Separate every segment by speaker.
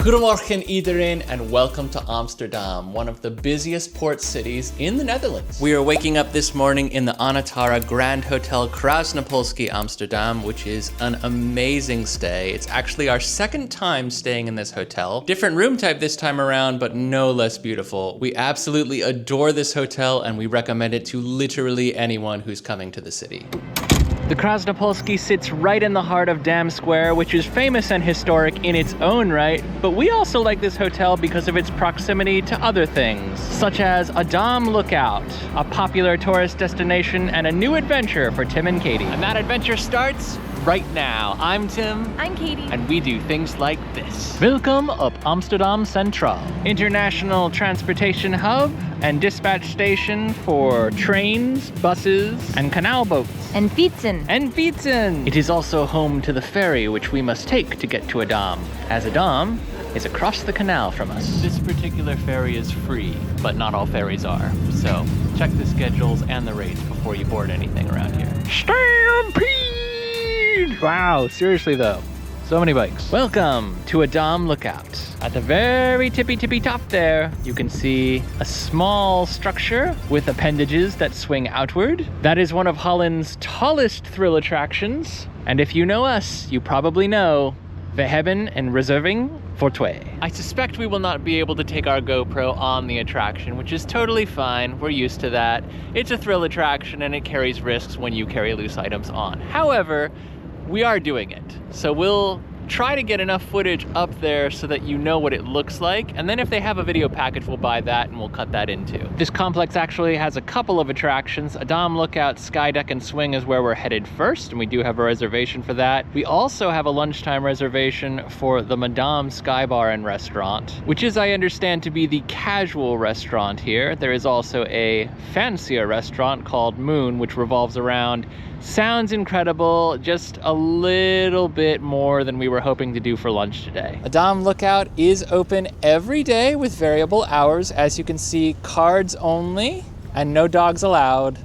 Speaker 1: Goedemorgen iedereen and welcome to Amsterdam, one of the busiest port cities in the Netherlands. We are waking up this morning in the Anatara Grand Hotel Krasnopolski Amsterdam, which is an amazing stay. It's actually our second time staying in this hotel. Different room type this time around, but no less beautiful. We absolutely adore this hotel and we recommend it to literally anyone who's coming to the city. The Krasnopolski sits right in the heart of Dam Square, which is famous and historic in its own right, but we also like this hotel because of its proximity to other things, such as Adam Lookout, a popular tourist destination and a new adventure for Tim and Katie. And that adventure starts right now. I'm Tim.
Speaker 2: I'm Katie.
Speaker 1: And we do things like this. Welcome up Amsterdam Centraal, international transportation hub and dispatch station for trains, buses, and canal boats.
Speaker 2: And fietsen.
Speaker 1: It is also home to the ferry which we must take to get to Adam, as Adam is across the canal from us. This particular ferry is free, but not all ferries are. So check the schedules and the rates before you board anything around here. Stampede! Wow, seriously though. So many bikes. Welcome to Adam Lookout. At the very tippy top there, you can see a small structure with appendages that swing outward. That is one of Holland's tallest thrill attractions. And if you know us, you probably know we hebben een reserving voor twee. I suspect we will not be able to take our GoPro on the attraction, which is totally fine. We're used to that. It's a thrill attraction and it carries risks when you carry loose items on. However, we are doing it. So we'll try to get enough footage up there so that you know what it looks like. And then if they have a video package, we'll buy that and we'll cut that into. This complex actually has a couple of attractions. Adam Lookout, Skydeck, and Swing is where we're headed first, and we do have a reservation for that. We also have a lunchtime reservation for the Madame Sky Bar and Restaurant, which is, I understand, to be the casual restaurant here. There is also a fancier restaurant called Moon, which revolves around sounds incredible, just a little bit more than we were hoping to do for lunch today. Adam Lookout is open every day with variable hours. As you can see, cards only and no dogs allowed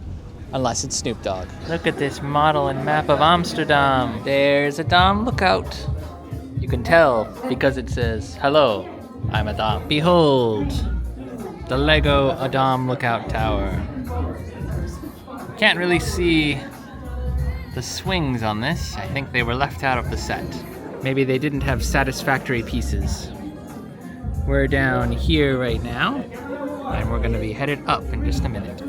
Speaker 1: unless it's Snoop Dogg. Look at this model and map of Amsterdam. There's Adam Lookout. You can tell because it says, "Hello, I'm Adam." Behold, the Lego Adam Lookout Tower. You can't really see the swings on this. I think they were left out of the set. Maybe they didn't have satisfactory pieces. We're down here right now, and we're gonna be headed up in just a minute.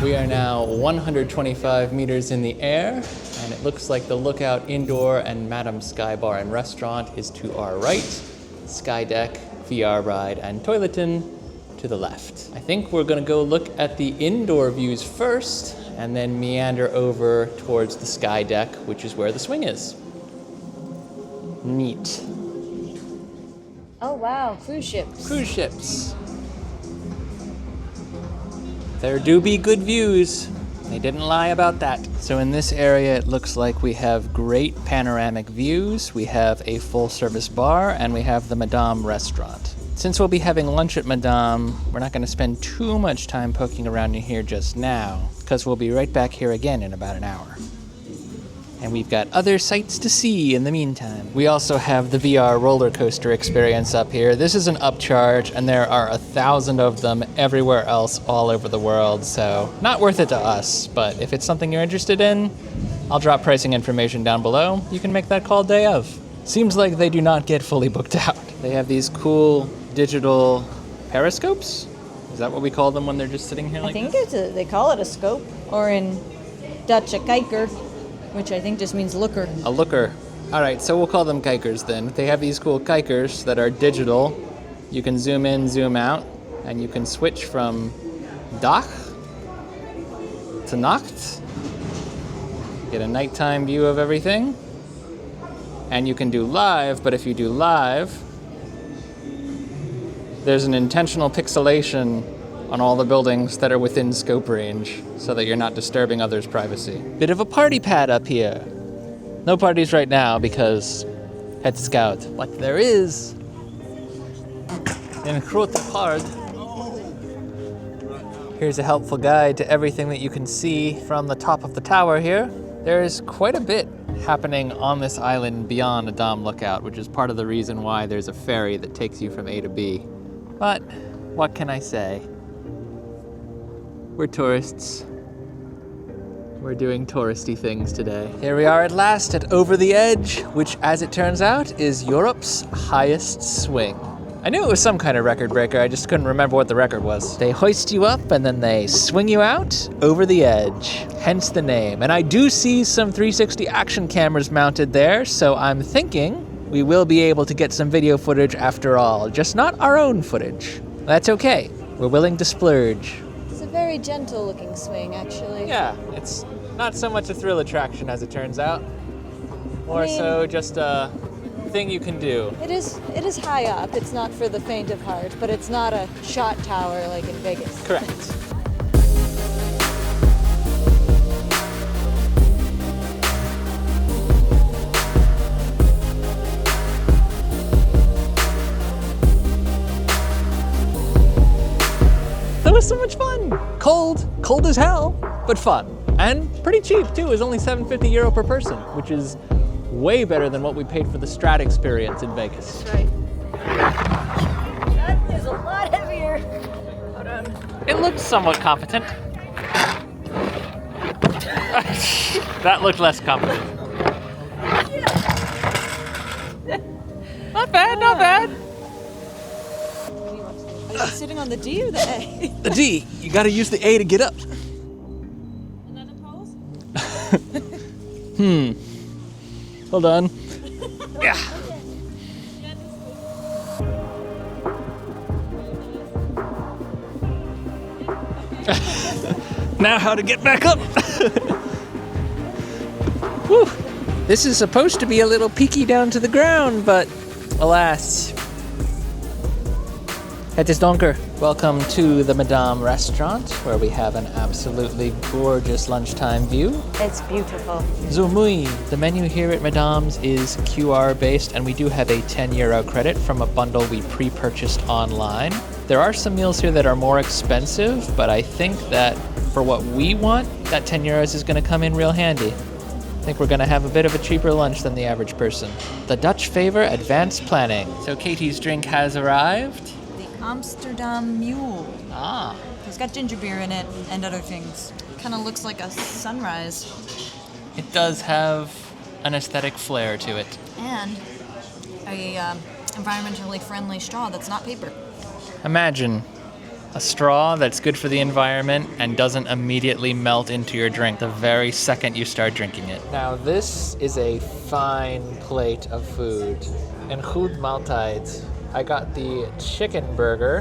Speaker 1: We are now 125 meters in the air, and it looks like the Lookout Indoor and Madame Sky Bar and Restaurant is to our right, Skydeck, VR Ride, and Toiletten to the left. I think we're gonna go look at the indoor views first, and then meander over towards the Skydeck, which is where the swing is. Neat.
Speaker 2: Oh wow, cruise ships.
Speaker 1: Cruise ships. There do be good views. They didn't lie about that. So in this area, it looks like we have great panoramic views. We have a full-service bar, and we have the Madame restaurant. Since we'll be having lunch at Madame, we're not going to spend too much time poking around in here just now, because we'll be right back here again in about an hour. And we've got other sights to see in the meantime. We also have the VR roller coaster experience up here. This is an upcharge, and there are 1,000 of them everywhere else all over the world, so not worth it to us. But if it's something you're interested in, I'll drop pricing information down below. You can make that call day of. Seems like they do not get fully booked out. They have these cool digital periscopes. Is that what we call them when they're just sitting here like this?
Speaker 2: I think they call it a scope, or in Dutch a kijker, which I think just means looker.
Speaker 1: A looker. All right, so we'll call them kijkers then. They have these cool kijkers that are digital. You can zoom in, zoom out, and you can switch from dag to nacht. Get a nighttime view of everything. And you can do live, but if you do live, there's an intentional pixelation on all the buildings that are within scope range so that you're not disturbing others' privacy. Bit of a party pad up here. No parties right now because head scout. But there is in Grote Park. Here's a helpful guide to everything that you can see from the top of the tower here. There's quite a bit happening on this island beyond Adam Lookout, which is part of the reason why there's a ferry that takes you from A to B. But what can I say? We're tourists. We're doing touristy things today. Here we are at last at Over the Edge, which, as it turns out, is Europe's highest swing. I knew it was some kind of record breaker, I just couldn't remember what the record was. They hoist you up and then they swing you out over the edge, hence the name. And I do see some 360 action cameras mounted there, so I'm thinking we will be able to get some video footage after all, just not our own footage. That's okay, we're willing to splurge.
Speaker 2: It's a very gentle looking swing, actually.
Speaker 1: Yeah, it's not so much a thrill attraction as it turns out. More so just a thing you can do.
Speaker 2: It is high up. It's not for the faint of heart, but it's not a shot tower like in Vegas.
Speaker 1: Correct. That was so much fun. Cold as hell, but fun. And pretty cheap too. It was only €750 per person, which is way better than what we paid for the Strat experience in Vegas.
Speaker 2: That's right. That is a lot heavier. Hold on.
Speaker 1: It looked somewhat competent. That looked less competent. Not bad, not bad.
Speaker 2: Are you sitting on the D or the A?
Speaker 1: The D. You gotta use the A to get up.
Speaker 2: Another pose?
Speaker 1: Hold on. Yeah. Now how to get back up. Whew. This is supposed to be a little peaky down to the ground, but alas. Het is donker. Welcome to the Madame restaurant, where we have an absolutely gorgeous lunchtime view.
Speaker 2: It's beautiful.
Speaker 1: Zo mooi. The menu here at Madame's is QR based, and we do have a €10 credit from a bundle we pre-purchased online. There are some meals here that are more expensive, but I think that for what we want, that €10 is going to come in real handy. I think we're going to have a bit of a cheaper lunch than the average person. The Dutch favor advanced planning. So Katie's drink has arrived.
Speaker 2: Amsterdam Mule.
Speaker 1: Ah.
Speaker 2: It's got ginger beer in it and other things. Kind of looks like a sunrise.
Speaker 1: It does have an aesthetic flair to it.
Speaker 2: And a environmentally friendly straw that's not paper.
Speaker 1: Imagine a straw that's good for the environment and doesn't immediately melt into your drink the very second you start drinking it. Now this is a fine plate of food. En goed maaltijd. I got the chicken burger,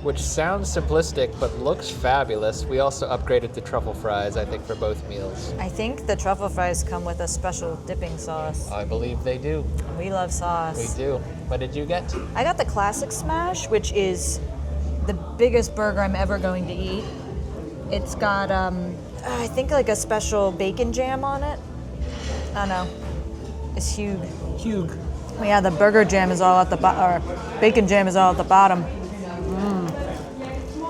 Speaker 1: which sounds simplistic but looks fabulous. We also upgraded the truffle fries, I think, for both meals.
Speaker 2: I think the truffle fries come with a special dipping sauce.
Speaker 1: I believe they do.
Speaker 2: We love sauce.
Speaker 1: We do. What did you get?
Speaker 2: I got the classic smash, which is the biggest burger I'm ever going to eat. It's got, I think like a special bacon jam on it. I don't know. It's huge.
Speaker 1: Huge.
Speaker 2: Yeah, the burger jam is all at the or bacon jam is all at the bottom.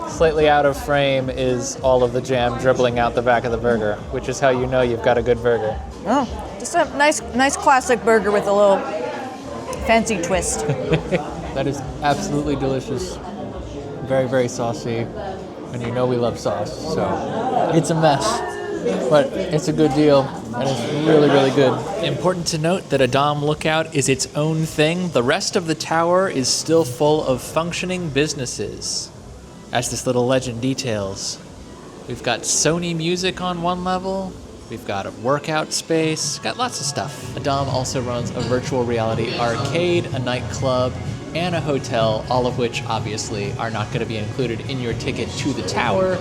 Speaker 1: Slightly out of frame is all of the jam dribbling out the back of the burger, which is how you know you've got a good burger.
Speaker 2: Oh, just a nice classic burger with a little fancy twist.
Speaker 1: That is absolutely delicious. Very, very saucy. And you know we love sauce, so it's a mess. But it's a good deal, and it's really, really good. Important to note that Adam Lookout is its own thing. The rest of the tower is still full of functioning businesses. As this little legend details, we've got Sony Music on one level, we've got a workout space, got lots of stuff. Adam also runs a virtual reality arcade, a nightclub, and a hotel, all of which obviously are not going to be included in your ticket to the tower.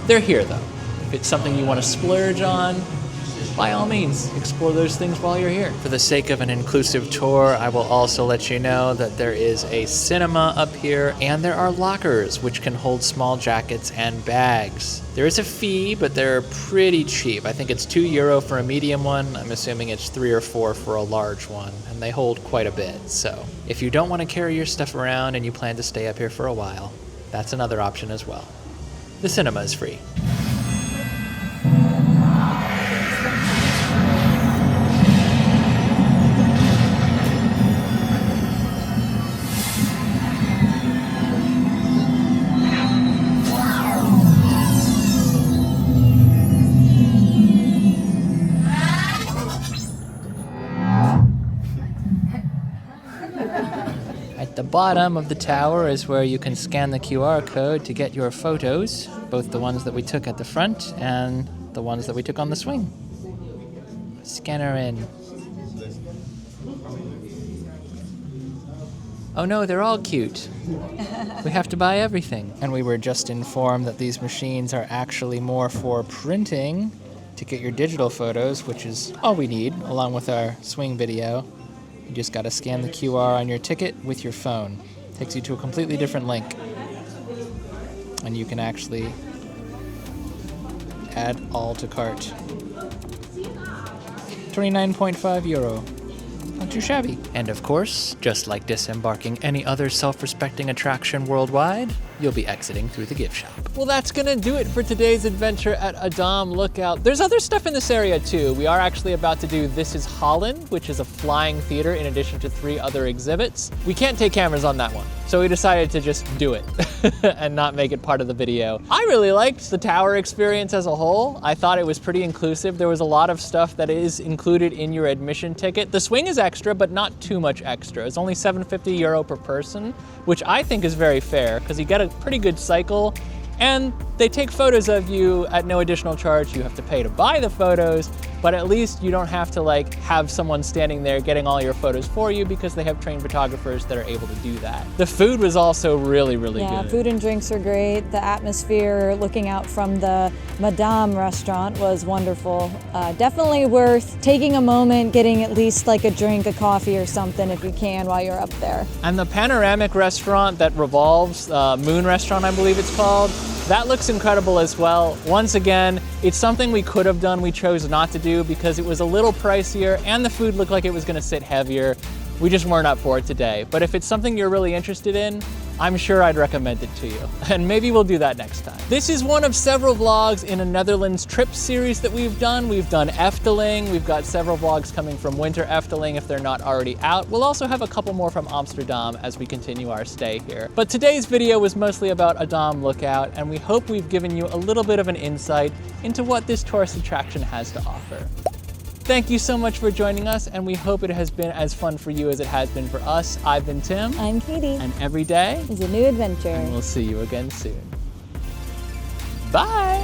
Speaker 1: They're here though. If it's something you want to splurge on, by all means, explore those things while you're here. For the sake of an inclusive tour, I will also let you know that there is a cinema up here, and there are lockers which can hold small jackets and bags. There is a fee, but they're pretty cheap. I think it's €2 for a medium one. I'm assuming it's 3 or 4 for a large one, and they hold quite a bit. So if you don't want to carry your stuff around and you plan to stay up here for a while, that's another option as well. The cinema is free. At the bottom of the tower is where you can scan the QR code to get your photos, both the ones that we took at the front and the ones that we took on the swing. Scanner in. Oh no, they're all cute. We have to buy everything. And we were just informed that these machines are actually more for printing to get your digital photos, which is all we need, along with our swing video. You just gotta scan the QR on your ticket with your phone. Takes you to a completely different link. And you can actually add all to cart. €29.5. Not too shabby. And of course, just like disembarking any other self-respecting attraction worldwide, you'll be exiting through the gift shop. Well, that's gonna do it for today's adventure at Adam Lookout. There's other stuff in this area too. We are actually about to do This is Holland, which is a flying theater in addition to 3 other exhibits. We can't take cameras on that one, so we decided to just do it and not make it part of the video. I really liked the tower experience as a whole. I thought it was pretty inclusive. There was a lot of stuff that is included in your admission ticket. The swing is extra, but not too much extra. It's only €750 per person, which I think is very fair because you get a pretty good cycle, and they take photos of you at no additional charge. You have to pay to buy the photos, but at least you don't have to like have someone standing there getting all your photos for you because they have trained photographers that are able to do that. The food was also really good.
Speaker 2: Yeah, food and drinks are great. The atmosphere looking out from the Madame restaurant was wonderful. Definitely worth taking a moment, getting at least like a drink, a coffee or something if you can while you're up there.
Speaker 1: And the panoramic restaurant that revolves, Moon Restaurant I believe it's called, that looks incredible as well. Once again, it's something we could have done, we chose not to do because it was a little pricier and the food looked like it was gonna sit heavier. We just weren't up for it today. But if it's something you're really interested in, I'm sure I'd recommend it to you. And maybe we'll do that next time. This is one of several vlogs in a Netherlands trip series that we've done. We've done Efteling. We've got several vlogs coming from Winter Efteling if they're not already out. We'll also have a couple more from Amsterdam as we continue our stay here. But today's video was mostly about Adam Lookout, and we hope we've given you a little bit of an insight into what this tourist attraction has to offer. Thank you so much for joining us, and we hope it has been as fun for you as it has been for us. I've been Tim.
Speaker 2: I'm Katie.
Speaker 1: And every day
Speaker 2: is a new adventure.
Speaker 1: And we'll see you again soon. Bye.